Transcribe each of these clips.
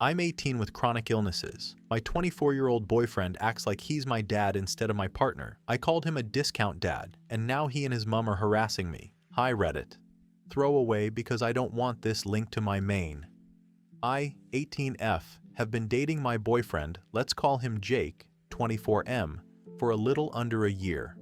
I'm 18 with chronic illnesses. My 24-year-old boyfriend acts like he's my dad instead of my partner. I called him a discount dad, and now he and his mom are harassing me. Hi Reddit. Throw away because I don't want this linked to my main. I, 18F, have been dating my boyfriend, let's call him Jake, 24M, for a little under a year.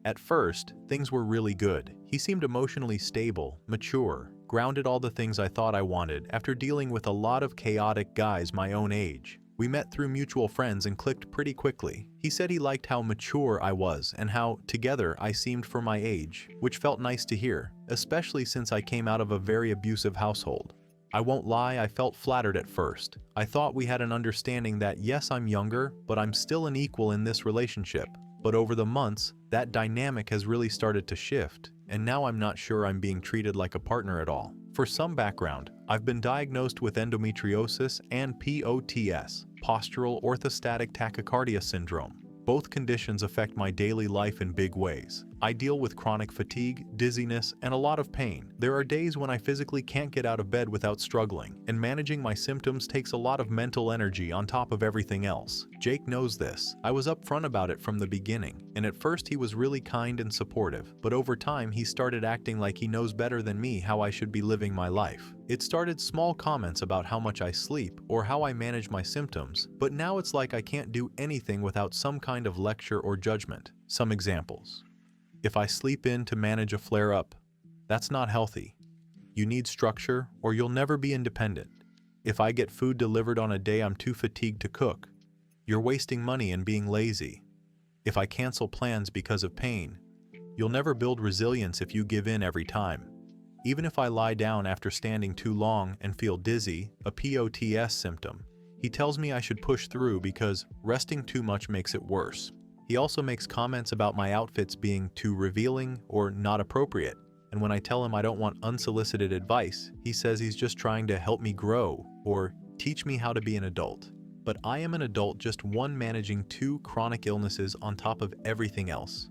At first, things were really good. He seemed emotionally stable, mature, grounded, all the things I thought I wanted after dealing with a lot of chaotic guys my own age. We met through mutual friends and clicked pretty quickly. He said he liked how mature I was and how, together, I seemed for my age, which felt nice to hear, especially since I came out of a very abusive household. I won't lie, I felt flattered at first. I thought we had an understanding that yes, I'm younger, but I'm still an equal in this relationship. But over the months, that dynamic has really started to shift, and now I'm not sure I'm being treated like a partner at all. For some background, I've been diagnosed with endometriosis and POTS, postural orthostatic tachycardia syndrome. Both conditions affect my daily life in big ways. I deal with chronic fatigue, dizziness, and a lot of pain. There are days when I physically can't get out of bed without struggling, and managing my symptoms takes a lot of mental energy on top of everything else. Jake knows this. I was upfront about it from the beginning, and at first he was really kind and supportive, but over time he started acting like he knows better than me how I should be living my life. It started small comments about how much I sleep or how I manage my symptoms, but now it's like I can't do anything without some kind of lecture or judgment. Some examples. If I sleep in to manage a flare-up, that's not healthy. You need structure or you'll never be independent. If I get food delivered on a day I'm too fatigued to cook, you're wasting money and being lazy. If I cancel plans because of pain, you'll never build resilience if you give in every time. Even if I lie down after standing too long and feel dizzy, a POTS symptom, he tells me I should push through because resting too much makes it worse. He also makes comments about my outfits being too revealing or not appropriate, and when I tell him I don't want unsolicited advice, he says he's just trying to help me grow or teach me how to be an adult. But I am an adult, just one managing 2 chronic illnesses on top of everything else.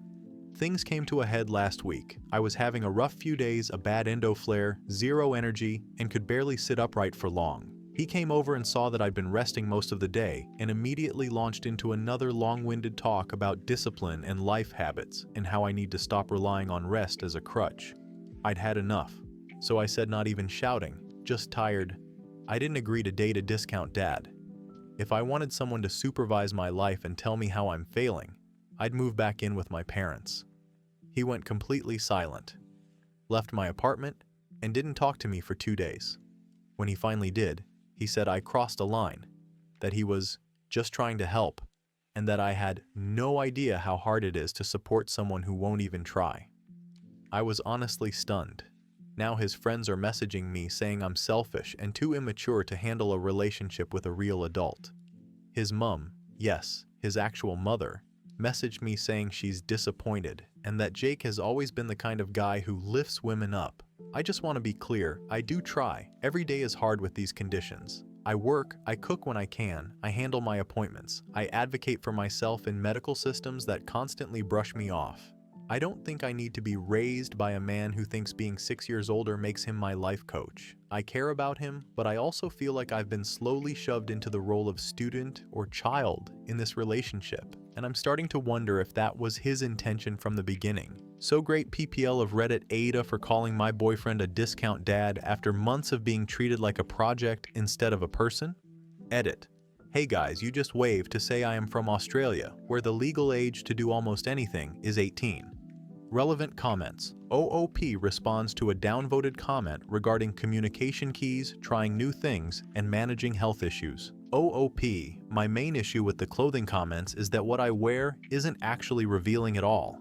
Things came to a head last week. I was having a rough few days, a bad endo flare, zero energy, and could barely sit upright for long. He came over and saw that I'd been resting most of the day and immediately launched into another long-winded talk about discipline and life habits and how I need to stop relying on rest as a crutch. I'd had enough, so I said, not even shouting, just tired. I didn't agree to date a discount dad. If I wanted someone to supervise my life and tell me how I'm failing, I'd move back in with my parents. He went completely silent, left my apartment, and didn't talk to me for 2 days. When he finally did, he said I crossed a line, that he was just trying to help, and that I had no idea how hard it is to support someone who won't even try. I was honestly stunned. Now his friends are messaging me saying I'm selfish and too immature to handle a relationship with a real adult. His mom, yes, his actual mother, messaged me saying she's disappointed and that Jake has always been the kind of guy who lifts women up. I just want to be clear, I do try. Every day is hard with these conditions. I work, I cook when I can, I handle my appointments, I advocate for myself in medical systems that constantly brush me off. I don't think I need to be raised by a man who thinks being 6 years older makes him my life coach. I care about him, but I also feel like I've been slowly shoved into the role of student or child in this relationship, and I'm starting to wonder if that was his intention from the beginning. So great PPL of Reddit Ada for calling my boyfriend a discount dad after months of being treated like a project instead of a person? Edit. Hey guys, you just waved to say I am from Australia, where the legal age to do almost anything is 18. Relevant comments. OOP responds to a downvoted comment regarding communication keys, trying new things, and managing health issues. OOP, my main issue with the clothing comments is that what I wear isn't actually revealing at all.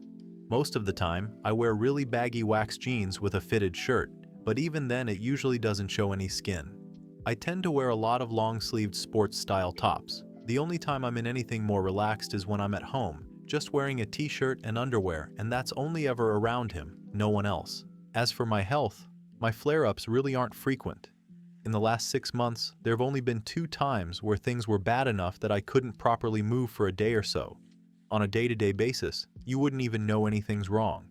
Most of the time, I wear really baggy wax jeans with a fitted shirt, but even then it usually doesn't show any skin. I tend to wear a lot of long-sleeved sports-style tops. The only time I'm in anything more relaxed is when I'm at home, just wearing a t-shirt and underwear, and that's only ever around him, no one else. As for my health, my flare-ups really aren't frequent. In the last 6 months, there have only been 2 times where things were bad enough that I couldn't properly move for a day or so. On a day-to-day basis, you wouldn't even know anything's wrong.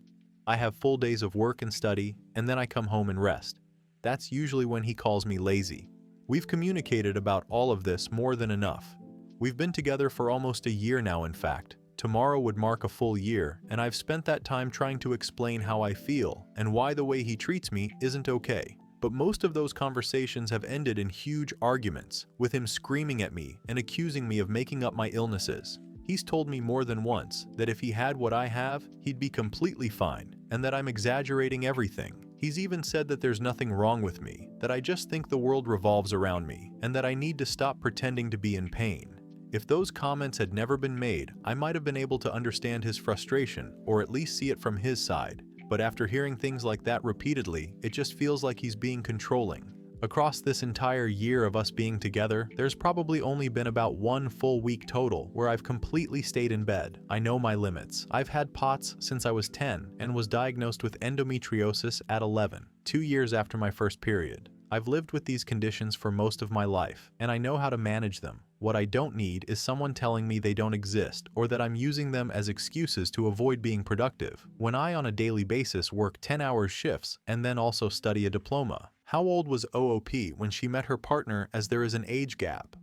I have full days of work and study, and then I come home and rest. That's usually when he calls me lazy. We've communicated about all of this more than enough. We've been together for almost a year now, in fact. Tomorrow would mark a full year, and I've spent that time trying to explain how I feel and why the way he treats me isn't okay. But most of those conversations have ended in huge arguments, with him screaming at me and accusing me of making up my illnesses. He's told me more than once that if he had what I have, he'd be completely fine, and that I'm exaggerating everything. He's even said that there's nothing wrong with me, that I just think the world revolves around me, and that I need to stop pretending to be in pain. If those comments had never been made, I might have been able to understand his frustration, or at least see it from his side. But after hearing things like that repeatedly, it just feels like he's being controlling. Across this entire year of us being together, there's probably only been about 1 full week total where I've completely stayed in bed. I know my limits. I've had POTS since I was 10 and was diagnosed with endometriosis at 11, 2 years after my first period. I've lived with these conditions for most of my life, and I know how to manage them. What I don't need is someone telling me they don't exist or that I'm using them as excuses to avoid being productive, when I on a daily basis work 10-hour shifts and then also study a diploma. How old was OOP when she met her partner, as there is an age gap?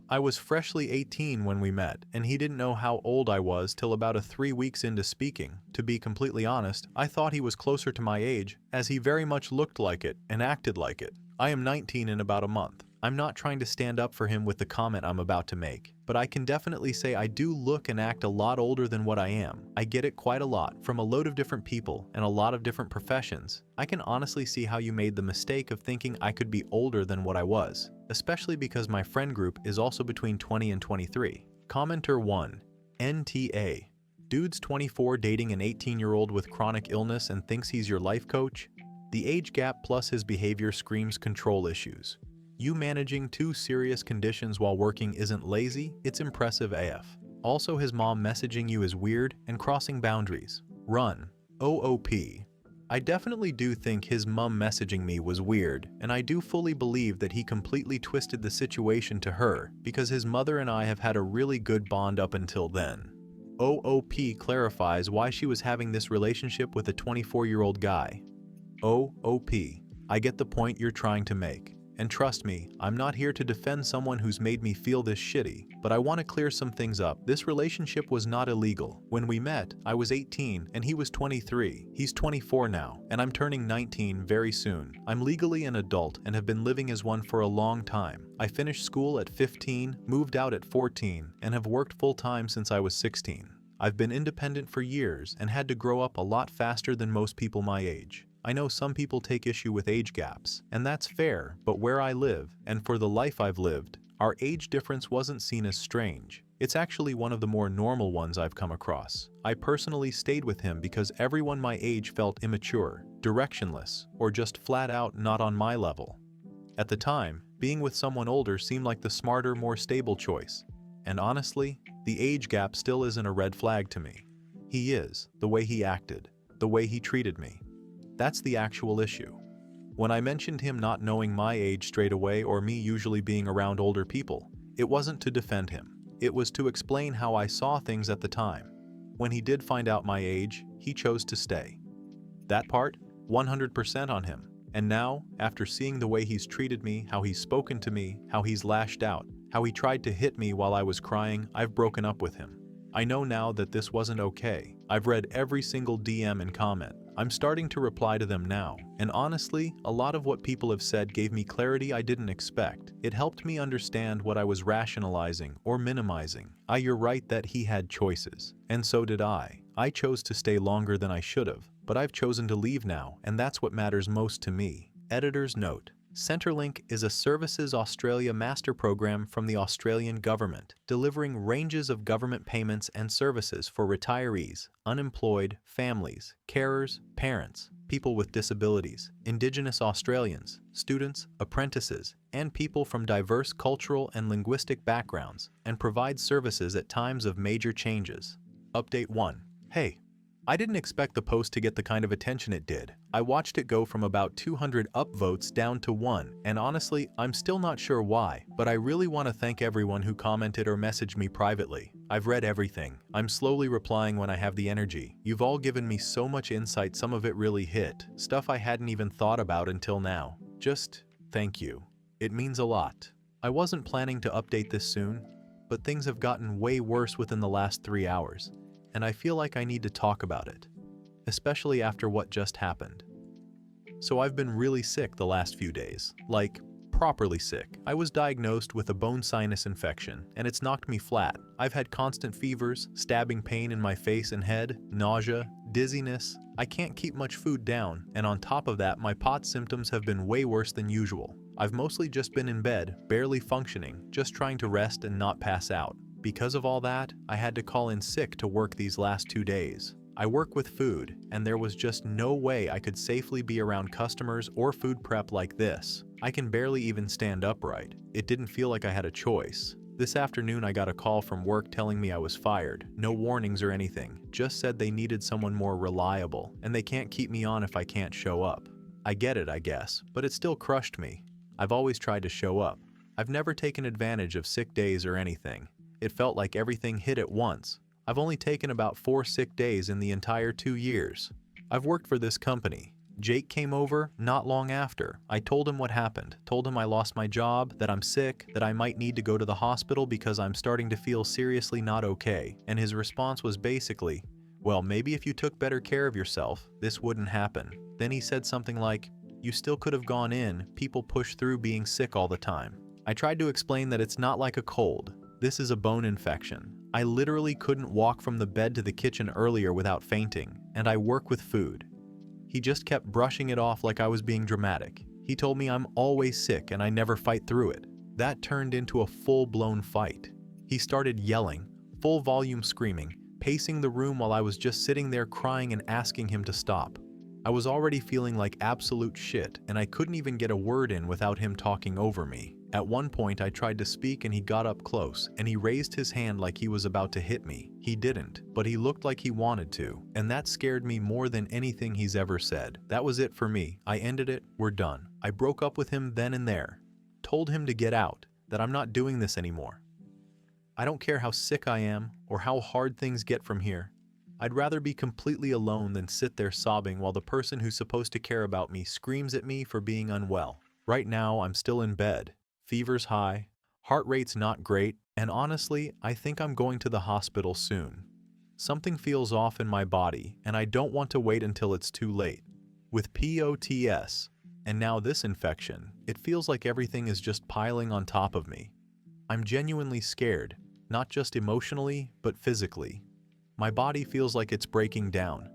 I was freshly 18 when we met, and he didn't know how old I was till about 3 weeks into speaking. To be completely honest, I thought he was closer to my age, as he very much looked like it and acted like it. I am 19 in about a month. I'm not trying to stand up for him with the comment I'm about to make, but I can definitely say I do look and act a lot older than what I am. I get it quite a lot from a load of different people and a lot of different professions. I can honestly see how you made the mistake of thinking I could be older than what I was, especially because my friend group is also between 20 and 23. Commenter 1. NTA. Dude's 24 dating an 18-year-old with chronic illness and thinks he's your life coach? The age gap plus his behavior screams control issues. You managing 2 serious conditions while working isn't lazy, it's impressive AF. Also, his mom messaging you is weird and crossing boundaries. Run. OOP. I definitely do think his mom messaging me was weird, and I do fully believe that he completely twisted the situation to her because his mother and I have had a really good bond up until then. OOP clarifies why she was having this relationship with a 24-year-old guy. OOP. I get the point you're trying to make. And trust me, I'm not here to defend someone who's made me feel this shitty, but I want to clear some things up. This relationship was not illegal. When we met, I was 18 and he was 23. He's 24 now, and I'm turning 19 very soon. I'm legally an adult and have been living as one for a long time. I finished school at 15, moved out at 14, and have worked full-time since I was 16. I've been independent for years and had to grow up a lot faster than most people my age. I know some people take issue with age gaps, and that's fair, but where I live, and for the life I've lived, our age difference wasn't seen as strange. It's actually one of the more normal ones I've come across. I personally stayed with him because everyone my age felt immature, directionless, or just flat out not on my level. At the time, being with someone older seemed like the smarter, more stable choice. And honestly, the age gap still isn't a red flag to me. He is, the way he acted, the way he treated me. That's the actual issue. When I mentioned him not knowing my age straight away or me usually being around older people, it wasn't to defend him. It was to explain how I saw things at the time. When he did find out my age, he chose to stay. That part, 100% on him. And now, after seeing the way he's treated me, how he's spoken to me, how he's lashed out, how he tried to hit me while I was crying, I've broken up with him. I know now that this wasn't okay. I've read every single DM and comment. I'm starting to reply to them now, and honestly, a lot of what people have said gave me clarity I didn't expect. It helped me understand what I was rationalizing or minimizing. You're right that he had choices, and so did I. I chose to stay longer than I should have, but I've chosen to leave now, and that's what matters most to me. Editor's note. Centrelink is a Services Australia master program from the Australian government, delivering ranges of government payments and services for retirees, unemployed, families, carers, parents, people with disabilities, Indigenous Australians, students, apprentices, and people from diverse cultural and linguistic backgrounds, and provides services at times of major changes. Update 1. Hey. I didn't expect the post to get the kind of attention it did. I watched it go from about 200 upvotes down to 1, and honestly, I'm still not sure why, but I really want to thank everyone who commented or messaged me privately. I've read everything. I'm slowly replying when I have the energy. You've all given me so much insight, some of it really hit, stuff I hadn't even thought about until now. Just thank you. It means a lot. I wasn't planning to update this soon, but things have gotten way worse within the last 3 hours, and I feel like I need to talk about it, especially after what just happened. So I've been really sick the last few days, like properly sick. I was diagnosed with a bone sinus infection, and it's knocked me flat. I've had constant fevers, stabbing pain in my face and head, nausea, dizziness. I can't keep much food down, and on top of that, my POTS symptoms have been way worse than usual. I've mostly just been in bed, barely functioning, just trying to rest and not pass out. Because of all that, I had to call in sick to work these last 2 days. I work with food, and there was just no way I could safely be around customers or food prep like this. I can barely even stand upright. It didn't feel like I had a choice. This afternoon I got a call from work telling me I was fired. No warnings or anything, just said they needed someone more reliable, and they can't keep me on if I can't show up. I get it, I guess, but it still crushed me. I've always tried to show up. I've never taken advantage of sick days or anything. It felt like everything hit at once. I've only taken about 4 sick days in the entire 2 years. I've worked for this company. Jake came over not long after. I told him what happened, told him I lost my job, that I'm sick, that I might need to go to the hospital because I'm starting to feel seriously not okay, and his response was basically, well, maybe if you took better care of yourself, this wouldn't happen. Then he said something like, you still could have gone in, people push through being sick all the time. I tried to explain that it's not like a cold. This is a bone infection. I literally couldn't walk from the bed to the kitchen earlier without fainting, and I work with food. He just kept brushing it off like I was being dramatic. He told me I'm always sick and I never fight through it. That turned into a full-blown fight. He started yelling, full volume screaming, pacing the room while I was just sitting there crying and asking him to stop. I was already feeling like absolute shit, and I couldn't even get a word in without him talking over me. At one point I tried to speak and he got up close, and he raised his hand like he was about to hit me. He didn't, but he looked like he wanted to, and that scared me more than anything he's ever said. That was it for me. I ended it, we're done. I broke up with him then and there. Told him to get out, that I'm not doing this anymore. I don't care how sick I am or how hard things get from here. I'd rather be completely alone than sit there sobbing while the person who's supposed to care about me screams at me for being unwell. Right now, I'm still in bed. Fever's high, heart rate's not great, and honestly, I think I'm going to the hospital soon. Something feels off in my body, and I don't want to wait until it's too late. With POTS, and now this infection, it feels like everything is just piling on top of me. I'm genuinely scared, not just emotionally, but physically. My body feels like it's breaking down.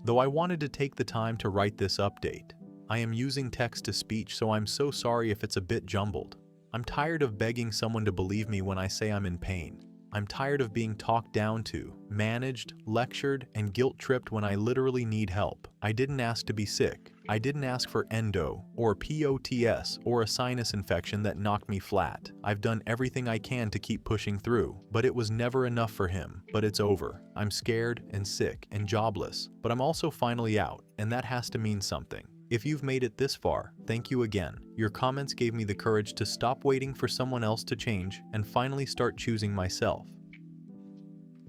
Though I wanted to take the time to write this update, I am using text-to-speech, so I'm so sorry if it's a bit jumbled. I'm tired of begging someone to believe me when I say I'm in pain. I'm tired of being talked down to, managed, lectured, and guilt-tripped when I literally need help. I didn't ask to be sick. I didn't ask for endo, or POTS, or a sinus infection that knocked me flat. I've done everything I can to keep pushing through, but it was never enough for him. But it's over. I'm scared and sick and jobless, but I'm also finally out, and that has to mean something. If you've made it this far, thank you again. Your comments gave me the courage to stop waiting for someone else to change and finally start choosing myself.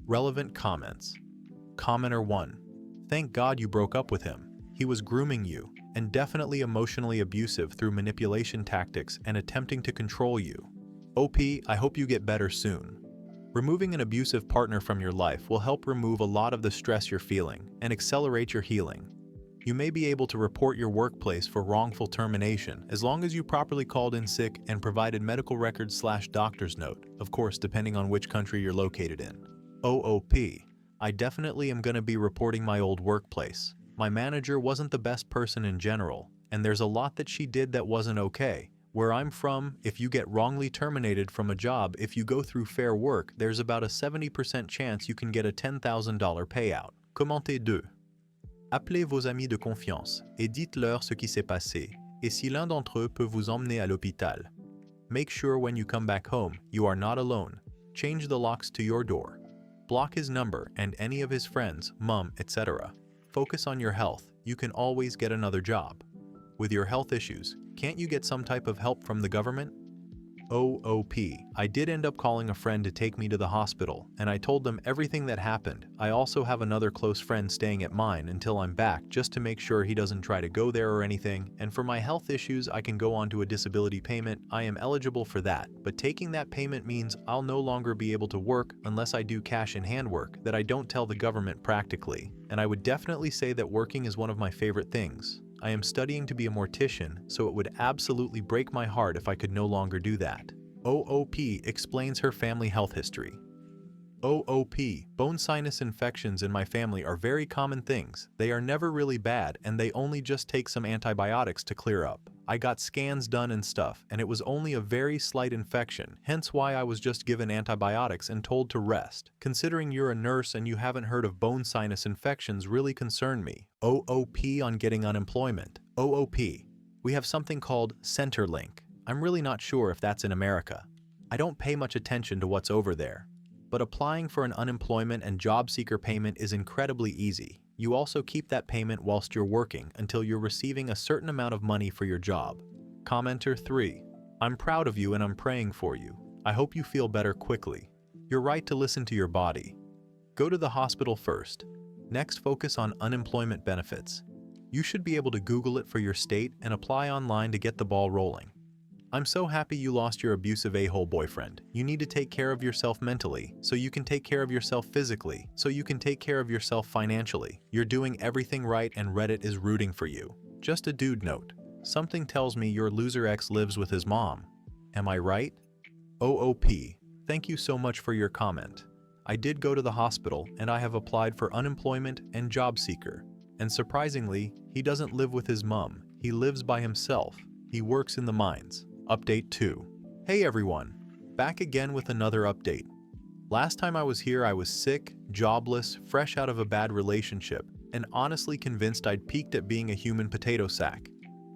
Relevant comments. Commenter 1. Thank God you broke up with him. He was grooming you, and definitely emotionally abusive through manipulation tactics and attempting to control you. OP, I hope you get better soon. Removing an abusive partner from your life will help remove a lot of the stress you're feeling and accelerate your healing. You may be able to report your workplace for wrongful termination as long as you properly called in sick and provided medical records/doctor's note, of course depending on which country you're located in. OOP, I definitely am going to be reporting my old workplace. My manager wasn't the best person in general, and there's a lot that she did that wasn't okay. Where I'm from, if you get wrongly terminated from a job, if you go through fair work, there's about a 70% chance you can get a $10,000 payout. Commentez 2. Appelez vos amis de confiance et dites-leur ce qui s'est passé, et si l'un d'entre eux peut vous emmener à l'hôpital. Make sure when you come back home, you are not alone. Change the locks to your door. Block his number and any of his friends, mom, etc. Focus on your health. You can always get another job. With your health issues, can't you get some type of help from the government? OOP. I did end up calling a friend to take me to the hospital, and I told them everything that happened. I also have another close friend staying at mine until I'm back just to make sure he doesn't try to go there or anything, and for my health issues I can go on to a disability payment. I am eligible for that, but taking that payment means I'll no longer be able to work unless I do cash in hand work that I don't tell the government practically, and I would definitely say that working is one of my favorite things. I am studying to be a mortician, so it would absolutely break my heart if I could no longer do that. OOP explains her family health history. OOP, bone sinus infections in my family are very common things. They are never really bad and they only just take some antibiotics to clear up. I got scans done and stuff, and it was only a very slight infection, hence why I was just given antibiotics and told to rest. Considering you're a nurse and you haven't heard of bone sinus infections really concern me. OOP on getting unemployment. OOP. We have something called Centerlink. I'm really not sure if that's in America. I don't pay much attention to what's over there. But applying for an unemployment and job seeker payment is incredibly easy. You also keep that payment whilst you're working until you're receiving a certain amount of money for your job. Commenter 3. I'm proud of you and I'm praying for you. I hope you feel better quickly. You're right to listen to your body. Go to the hospital first. Next, focus on unemployment benefits. You should be able to Google it for your state and apply online to get the ball rolling. I'm so happy you lost your abusive a-hole boyfriend. You need to take care of yourself mentally, so you can take care of yourself physically, so you can take care of yourself financially. You're doing everything right and Reddit is rooting for you. Just a dude note. Something tells me your loser ex lives with his mom. Am I right? OOP. Thank you so much for your comment. I did go to the hospital and I have applied for unemployment and job seeker. And surprisingly, he doesn't live with his mom. He lives by himself. He works in the mines. Update 2. Hey everyone, back again with another update. Last time I was here I was sick, jobless, fresh out of a bad relationship, and honestly convinced I'd peaked at being a human potato sack.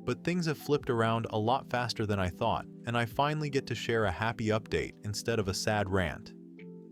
But things have flipped around a lot faster than I thought, and I finally get to share a happy update instead of a sad rant.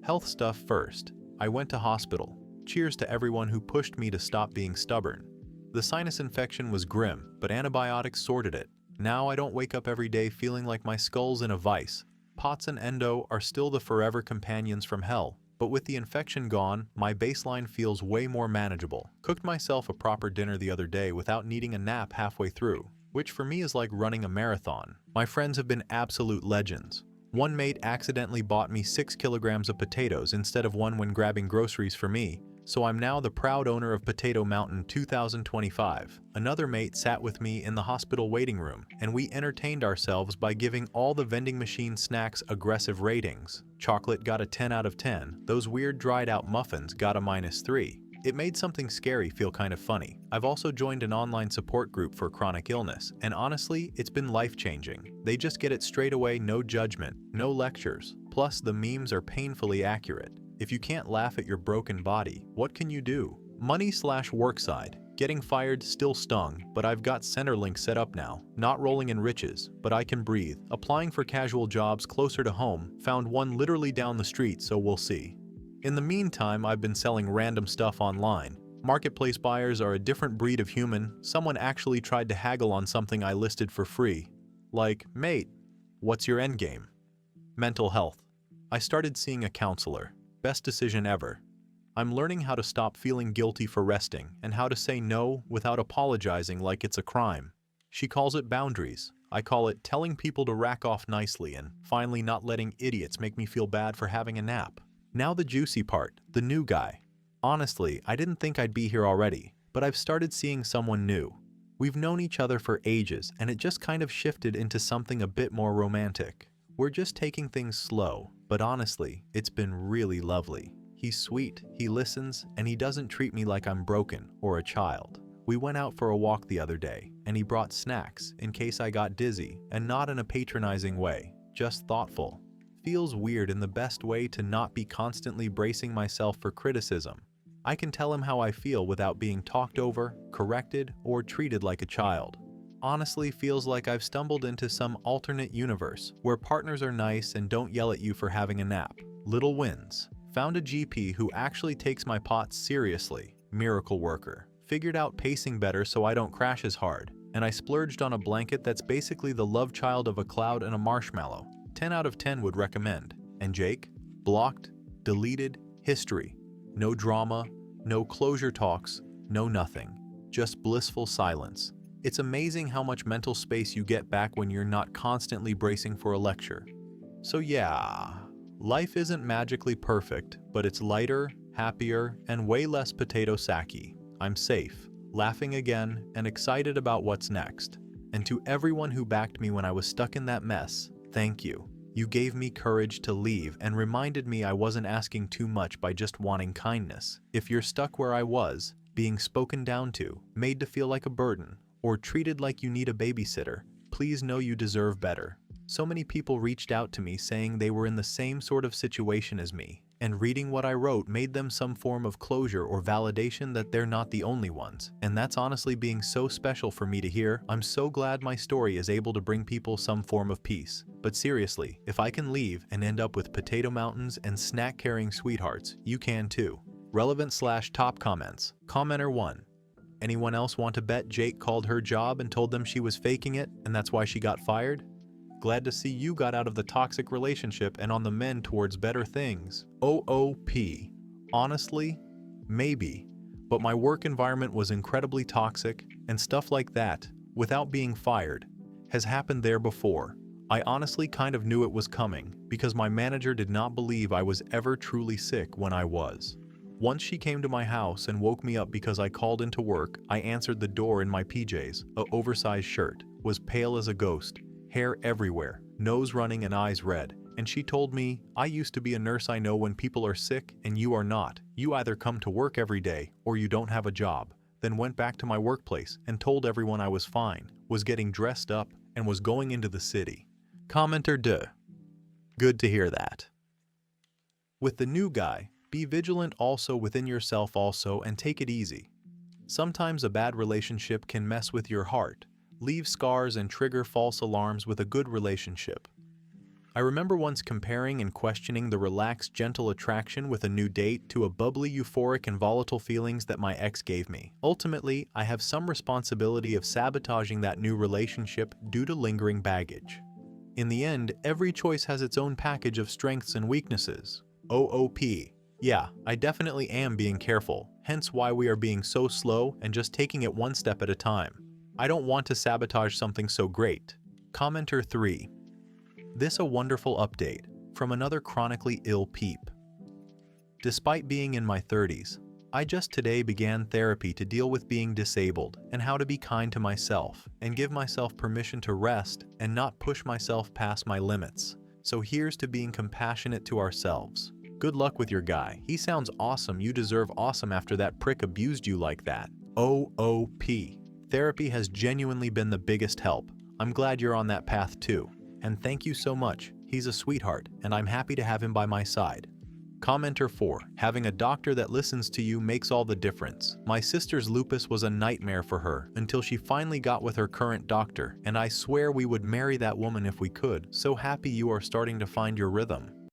Health stuff first. I went to hospital. Cheers to everyone who pushed me to stop being stubborn. The sinus infection was grim, but antibiotics sorted it. Now I don't wake up every day feeling like my skull's in a vice. POTS and endo are still the forever companions from hell, but with the infection gone, my baseline feels way more manageable. Cooked myself a proper dinner the other day without needing a nap halfway through, which for me is like running a marathon. My friends have been absolute legends. One mate accidentally bought me 6 kilograms of potatoes instead of one when grabbing groceries for me, so I'm now the proud owner of Potato Mountain 2025. Another mate sat with me in the hospital waiting room, and we entertained ourselves by giving all the vending machine snacks aggressive ratings. Chocolate got a 10 out of 10, those weird dried out muffins got a -3. It made something scary feel kind of funny. I've also joined an online support group for chronic illness, and honestly, it's been life-changing. They just get it straight away, no judgment, no lectures. Plus, the memes are painfully accurate. If you can't laugh at your broken body, what can you do? Money/work side. Getting fired still stung, but I've got Centerlink set up now. Not rolling in riches, but I can breathe. Applying for casual jobs closer to home, found one literally down the street, so we'll see. In the meantime, I've been selling random stuff online. Marketplace buyers are a different breed of human. Someone actually tried to haggle on something I listed for free. Like, mate, what's your endgame? Mental health. I started seeing a counselor. Best decision ever. I'm learning how to stop feeling guilty for resting and how to say no without apologizing like it's a crime. She calls it boundaries. I call it telling people to rack off nicely and finally not letting idiots make me feel bad for having a nap. Now the juicy part, the new guy. Honestly, I didn't think I'd be here already, but I've started seeing someone new. We've known each other for ages and it just kind of shifted into something a bit more romantic. We're just taking things slow, but honestly, it's been really lovely. He's sweet, he listens, and he doesn't treat me like I'm broken or a child. We went out for a walk the other day, and he brought snacks in case I got dizzy, and not in a patronizing way, just thoughtful. Feels weird in the best way to not be constantly bracing myself for criticism. I can tell him how I feel without being talked over, corrected, or treated like a child. Honestly, feels like I've stumbled into some alternate universe where partners are nice and don't yell at you for having a nap. Little wins. Found a GP who actually takes my POTS seriously. Miracle worker. Figured out pacing better so I don't crash as hard. And I splurged on a blanket that's basically the love child of a cloud and a marshmallow. 10 out of 10 would recommend. And Jake? Blocked, deleted, history. No drama, no closure talks, no nothing. Just blissful silence. It's amazing how much mental space you get back when you're not constantly bracing for a lecture. So yeah, life isn't magically perfect, but it's lighter, happier, and way less potato sacky. I'm safe, laughing again, and excited about what's next. And to everyone who backed me when I was stuck in that mess, thank you. You gave me courage to leave and reminded me I wasn't asking too much by just wanting kindness. If you're stuck where I was, being spoken down to, made to feel like a burden, or treated like you need a babysitter, please know you deserve better. So many people reached out to me saying they were in the same sort of situation as me, and reading what I wrote made them some form of closure or validation that they're not the only ones. And that's honestly being so special for me to hear. I'm so glad my story is able to bring people some form of peace. But seriously, if I can leave and end up with potato mountains and snack-carrying sweethearts, you can too. Relevant/top comments. Commenter 1. Anyone else want to bet Jake called her job and told them she was faking it and that's why she got fired? Glad to see you got out of the toxic relationship and on the mend towards better things. OOP. Honestly, maybe. But my work environment was incredibly toxic, and stuff like that, without being fired, has happened there before. I honestly kind of knew it was coming, because my manager did not believe I was ever truly sick when I was. Once she came to my house and woke me up because I called into work, I answered the door in my PJs, a oversized shirt, was pale as a ghost, hair everywhere, nose running and eyes red, and she told me, I used to be a nurse. I know when people are sick and you are not. You either come to work every day or you don't have a job. Then went back to my workplace and told everyone I was fine, was getting dressed up, and was going into the city. Commenter 2. Good to hear that. With the new guy, be vigilant also within yourself also and take it easy. Sometimes a bad relationship can mess with your heart, leave scars and trigger false alarms with a good relationship. I remember once comparing and questioning the relaxed, gentle attraction with a new date to a bubbly, euphoric, and volatile feelings that my ex gave me. Ultimately, I have some responsibility of sabotaging that new relationship due to lingering baggage. In the end, every choice has its own package of strengths and weaknesses. OOP. Yeah, I definitely am being careful, hence why we are being so slow and just taking it one step at a time. I don't want to sabotage something so great. Commenter 3. This a wonderful update from another chronically ill peep. Despite being in my 30s, I just today began therapy to deal with being disabled and how to be kind to myself and give myself permission to rest and not push myself past my limits. So here's to being compassionate to ourselves. Good luck with your guy. He sounds awesome. You deserve awesome after that prick abused you like that. OOP. Therapy has genuinely been the biggest help. I'm glad you're on that path too. And thank you so much. He's a sweetheart, and I'm happy to have him by my side. Commenter 4. Having a doctor that listens to you makes all the difference. My sister's lupus was a nightmare for her until she finally got with her current doctor, and I swear we would marry that woman if we could. So happy you are starting to find your rhythm.